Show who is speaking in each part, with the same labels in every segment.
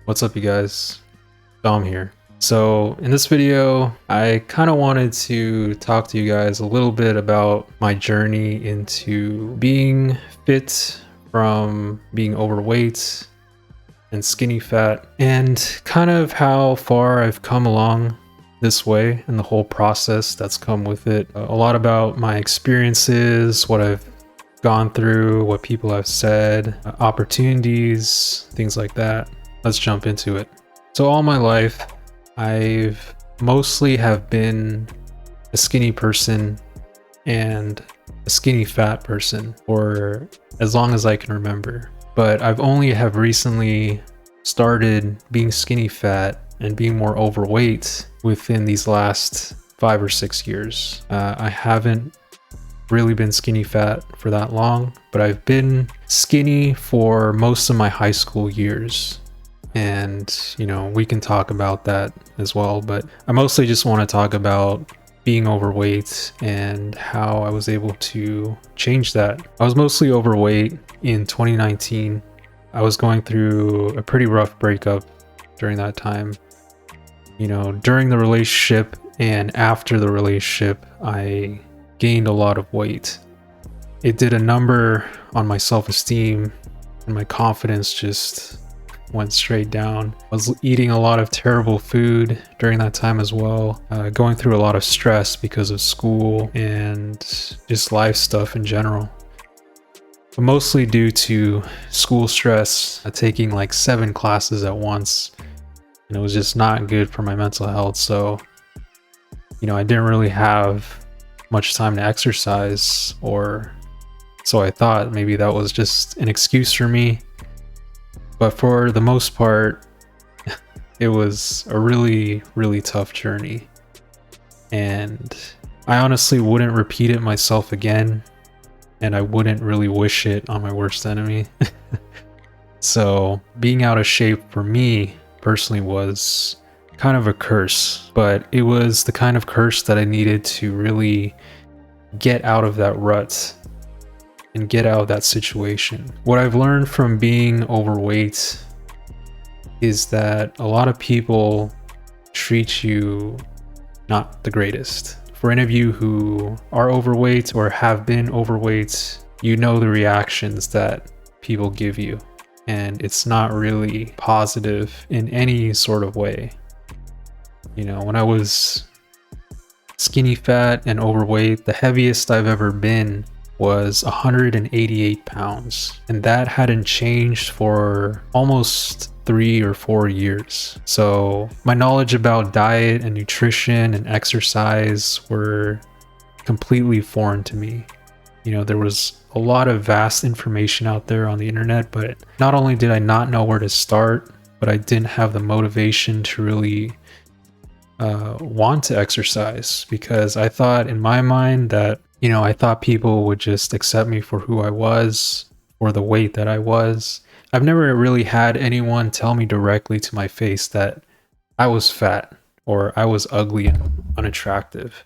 Speaker 1: What's up, you guys? Dom here. So in this video, I kind of wanted to talk to you guys a little bit about my journey into being fit from being overweight and skinny fat, and kind of how far I've come along this way and the whole process that's come with it. A lot about my experiences, what I've gone through, what people have said, opportunities, things like that. Let's jump into it. So all my life, I've mostly have been a skinny person and a skinny fat person for as long as I can remember. But I've only have recently started being skinny fat and being more overweight within these last 5 or 6 years. I haven't really been skinny fat for that long, but I've been skinny for most of my high school years. And, you know, we can talk about that as well, but I mostly just want to talk about being overweight and how I was able to change that. I was mostly overweight in 2019. I was going through a pretty rough breakup during that time. You know, during the relationship and after the relationship, I gained a lot of weight. It did a number on my self-esteem, and my confidence just went straight down. I was eating a lot of terrible food during that time as well, going through a lot of stress because of school and just life stuff in general. But mostly due to school stress, taking like 7 classes at once, and it was just not good for my mental health. So, you know, I didn't really have much time to exercise, or so I thought. Maybe that was just an excuse for me. But for the most part, it was a really, really tough journey. And I honestly wouldn't repeat it myself again. And I wouldn't really wish it on my worst enemy. So being out of shape for me personally was kind of a curse. But it was the kind of curse that I needed to really get out of that rut and get out of that situation. What I've learned from being overweight is that a lot of people treat you not the greatest. For any of you who are overweight or have been overweight, you know the reactions that people give you, and it's not really positive in any sort of way. You know, when I was skinny fat and overweight, the heaviest I've ever been was 188 pounds, and that hadn't changed for almost 3 or 4 years. So my knowledge about diet and nutrition and exercise were completely foreign to me. You know, there was a lot of vast information out there on the internet, but not only did I not know where to start, but I didn't have the motivation to really want to exercise, because I thought in my mind that, you know, I thought people would just accept me for who I was or the weight that I was. I've never really had anyone tell me directly to my face that I was fat or I was ugly and unattractive.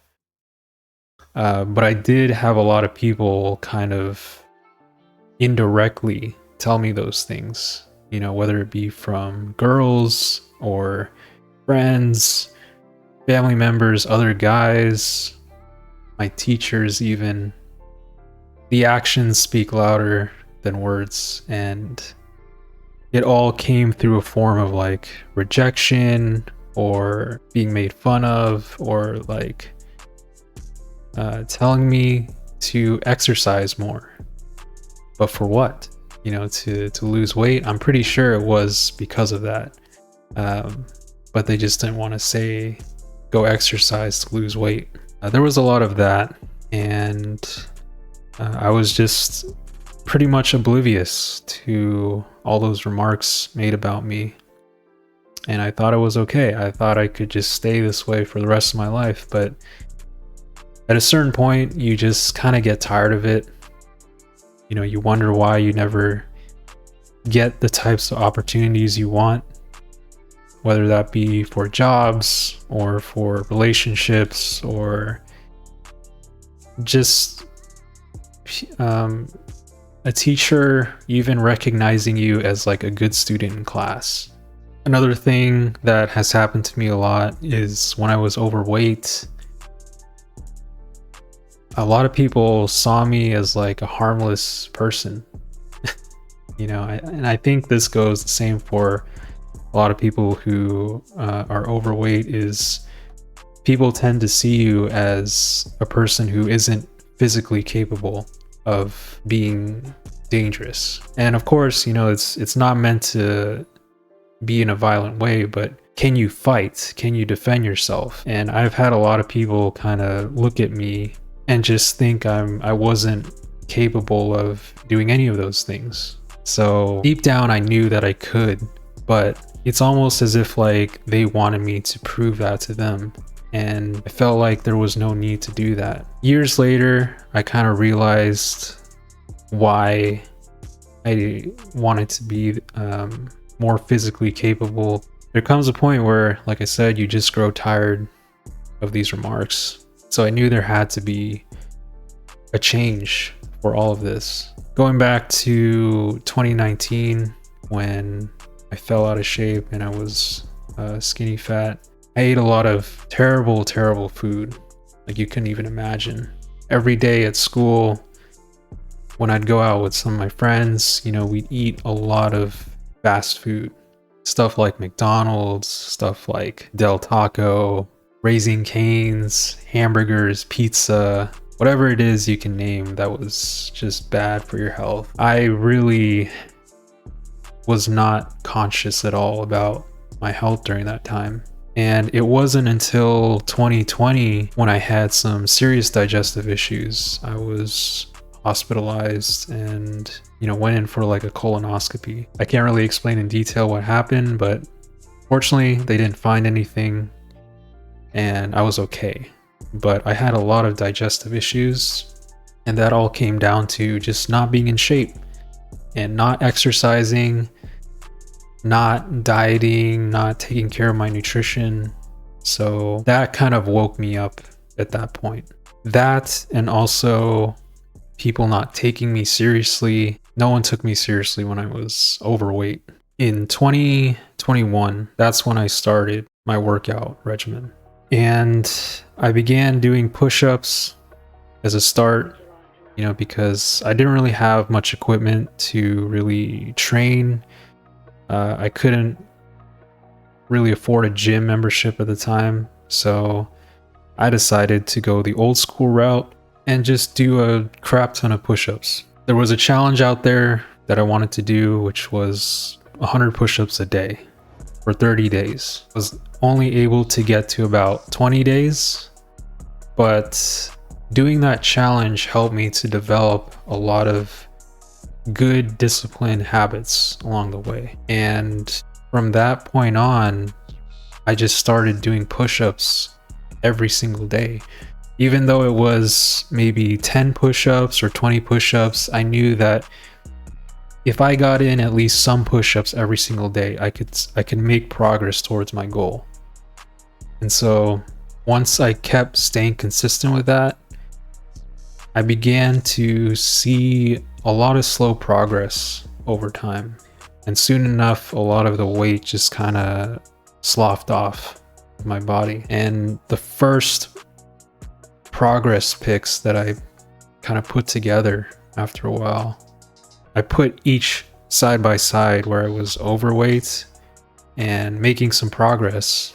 Speaker 1: But I did have a lot of people kind of indirectly tell me those things, you know, whether it be from girls or friends, family members, other guys, my teachers even. The actions speak louder than words, and it all came through a form of like rejection or being made fun of, or like telling me to exercise more. But for what? You know, to lose weight? I'm pretty sure it was because of that. But they just didn't want to say, go exercise to lose weight. There was a lot of that, and I was just pretty much oblivious to all those remarks made about me. And I thought it was okay. I thought I could just stay this way for the rest of my life. But at a certain point, you just kind of get tired of it. You know, you wonder why you never get the types of opportunities you want, whether that be for jobs or for relationships or just a teacher even recognizing you as like a good student in class. Another thing that has happened to me a lot is when I was overweight, a lot of people saw me as like a harmless person. You know, and I think this goes the same for a lot of people who are overweight. Is people tend to see you as a person who isn't physically capable of being dangerous. And of course, you know, it's not meant to be in a violent way, but can you fight? Can you defend yourself? And I've had a lot of people kind of look at me and just think I wasn't capable of doing any of those things. So deep down I knew that I could, but it's almost as if like they wanted me to prove that to them. And I felt like there was no need to do that. Years later, I kind of realized why I wanted to be more physically capable. There comes a point where, like I said, you just grow tired of these remarks. So I knew there had to be a change for all of this. Going back to 2019, when I fell out of shape and I was skinny fat, I ate a lot of terrible, terrible food, like you couldn't even imagine. Every day at school, when I'd go out with some of my friends, you know, we'd eat a lot of fast food. Stuff like McDonald's, stuff like Del Taco, Raising Cane's, hamburgers, pizza, whatever it is you can name that was just bad for your health. I really was not conscious at all about my health during that time. And it wasn't until 2020 when I had some serious digestive issues. I was hospitalized and, you know, went in for like a colonoscopy. I can't really explain in detail what happened, but fortunately they didn't find anything and I was okay. But I had a lot of digestive issues, and that all came down to just not being in shape and not exercising, not dieting, not taking care of my nutrition. So that kind of woke me up at that point. That, and also people not taking me seriously. No one took me seriously when I was overweight. In 2021, that's when I started my workout regimen. And I began doing push-ups as a start, you know, because I didn't really have much equipment to really train. I couldn't really afford a gym membership at the time, so I decided to go the old school route and just do a crap ton of push-ups. There was a challenge out there that I wanted to do, which was 100 push-ups a day for 30 days. I was only able to get to about 20 days, but doing that challenge helped me to develop a lot of good disciplined habits along the way. And from that point on, I just started doing push-ups every single day. Even though it was maybe 10 push-ups or 20 push-ups, I knew that if I got in at least some push-ups every single day, I could make progress towards my goal. And so once I kept staying consistent with that, I began to see a lot of slow progress over time. And soon enough, a lot of the weight just kind of sloughed off my body. And the first progress pics that I kind of put together after a while, I put each side by side where I was overweight and making some progress.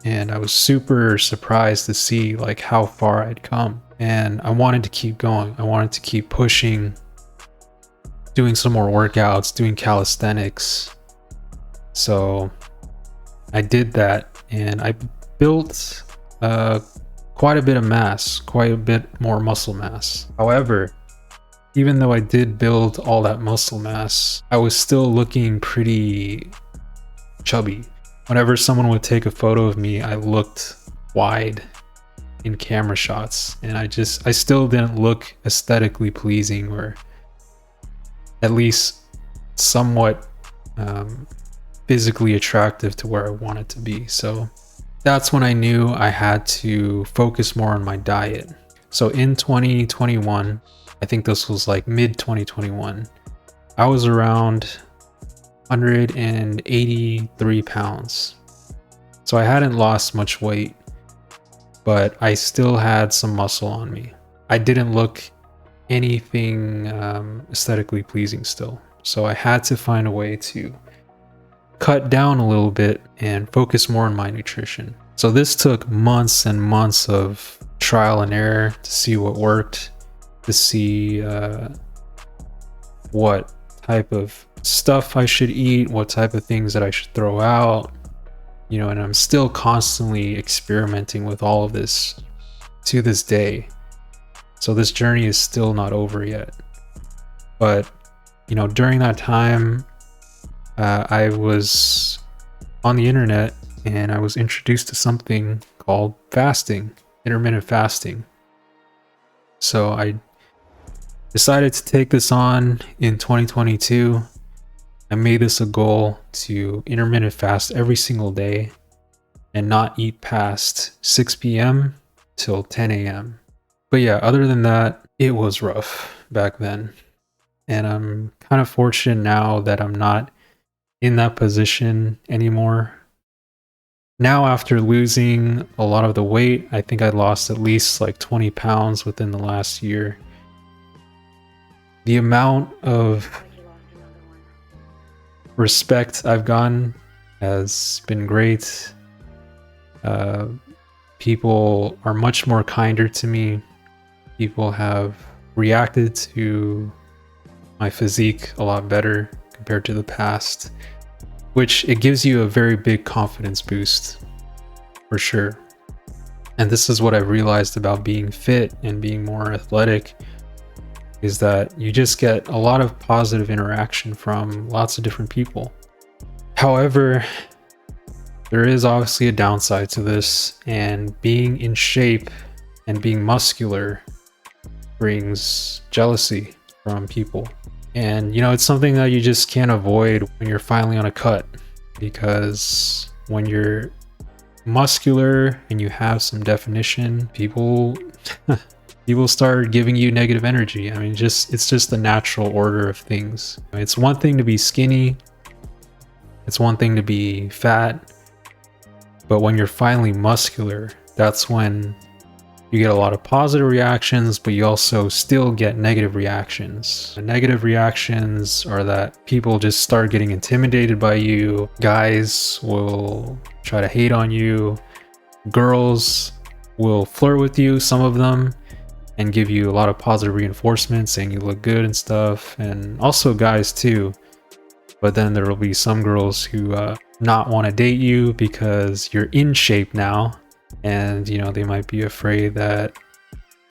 Speaker 1: And I was super surprised to see like how far I'd come. And I wanted to keep going. I wanted to keep pushing, doing some more workouts, doing calisthenics. So I did that and I built quite a bit of mass, quite a bit more muscle mass. However, even though I did build all that muscle mass, I was still looking pretty chubby. Whenever someone would take a photo of me, I looked wide in camera shots, and I still didn't look aesthetically pleasing, or at least somewhat physically attractive to where I wanted to be. So that's when I knew I had to focus more on my diet. So in 2021, I think this was like mid 2021, I was around 183 pounds. So I hadn't lost much weight, but I still had some muscle on me. I didn't look anything aesthetically pleasing still. So I had to find a way to cut down a little bit and focus more on my nutrition. So this took months and months of trial and error to see what worked, to see what type of stuff I should eat, what type of things that I should throw out, you know, and I'm still constantly experimenting with all of this to this day. So this journey is still not over yet. But, you know, during that time, I was on the internet and I was introduced to something called fasting, intermittent fasting. So I decided to take this on in 2022. I made this a goal to intermittent fast every single day and not eat past 6 p.m. till 10 a.m. But yeah, other than that, it was rough back then. And I'm kind of fortunate now that I'm not in that position anymore. Now, after losing a lot of the weight, I think I lost at least like 20 pounds within the last year. The amount of respect I've gotten has been great. People are much more kinder to me. People have reacted to my physique a lot better compared to the past, which it gives you a very big confidence boost for sure. And this is what I've realized about being fit and being more athletic, is that you just get a lot of positive interaction from lots of different people. However, there is obviously a downside to this, and being in shape and being muscular brings jealousy from people. And, you know, it's something that you just can't avoid when you're finally on a cut, because when you're muscular and you have some definition, people start giving you negative energy. I mean, it's just the natural order of things. I mean, it's one thing to be skinny, it's one thing to be fat, but when you're finally muscular, that's when you get a lot of positive reactions, but you also still get negative reactions. The negative reactions are that people just start getting intimidated by you. Guys will try to hate on you. Girls will flirt with you, some of them, and give you a lot of positive reinforcement, saying you look good and stuff. And also guys too. But then there will be some girls who not want to date you because you're in shape now. And, you know, they might be afraid that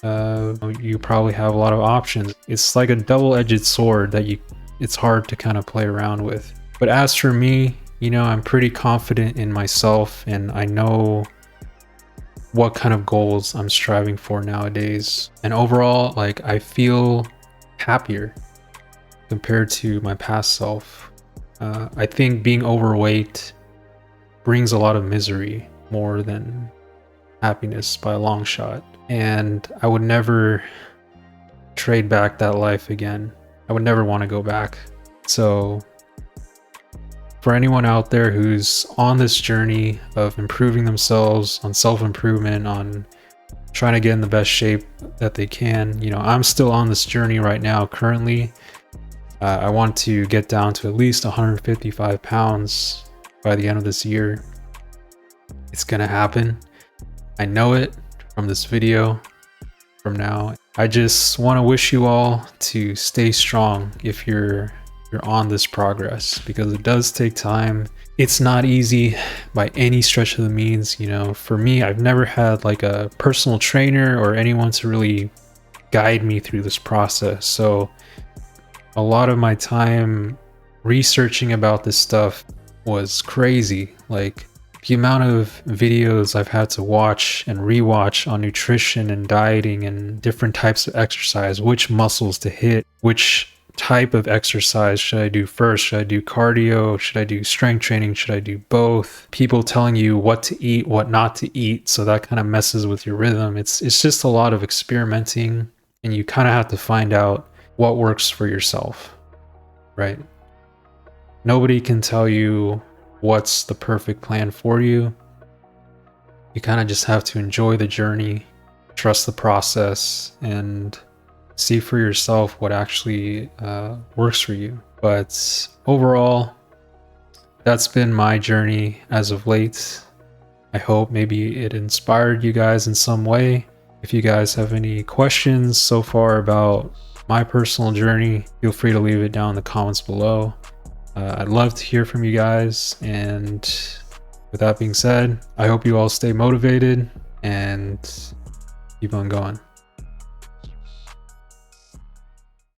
Speaker 1: you probably have a lot of options. It's like a double-edged sword that it's hard to kind of play around with. But as for me, you know, I'm pretty confident in myself, and I know what kind of goals I'm striving for nowadays. And overall, like, I feel happier compared to my past self. I think being overweight brings a lot of misery more than happiness by a long shot, and I would never trade back that life again. I would never want to go back. So for anyone out there who's on this journey of improving themselves, on self-improvement, on trying to get in the best shape that they can, you know, I'm still on this journey right now currently. I want to get down to at least 155 pounds by the end of this year. It's gonna happen. I know it from this video, from now. I just want to wish you all to stay strong if you're on this progress, because it does take time. It's not easy by any stretch of the means. You know, for me, I've never had like a personal trainer or anyone to really guide me through this process. So a lot of my time researching about this stuff was crazy. Like, the amount of videos I've had to watch and rewatch on nutrition and dieting and different types of exercise, which muscles to hit, which type of exercise should I do first? Should I do cardio? Should I do strength training? Should I do both? People telling you what to eat, what not to eat, so that kind of messes with your rhythm. It's just a lot of experimenting, and you kind of have to find out what works for yourself, right? Nobody can tell you what's the perfect plan for you. You kind of just have to enjoy the journey, trust the process, and see for yourself what actually works for you. But overall, that's been my journey as of late. I hope maybe it inspired you guys in some way. If you guys have any questions so far about my personal journey, feel free to leave it down in the comments below. I'd love to hear from you guys, and with that being said, I hope you all stay motivated and keep on going.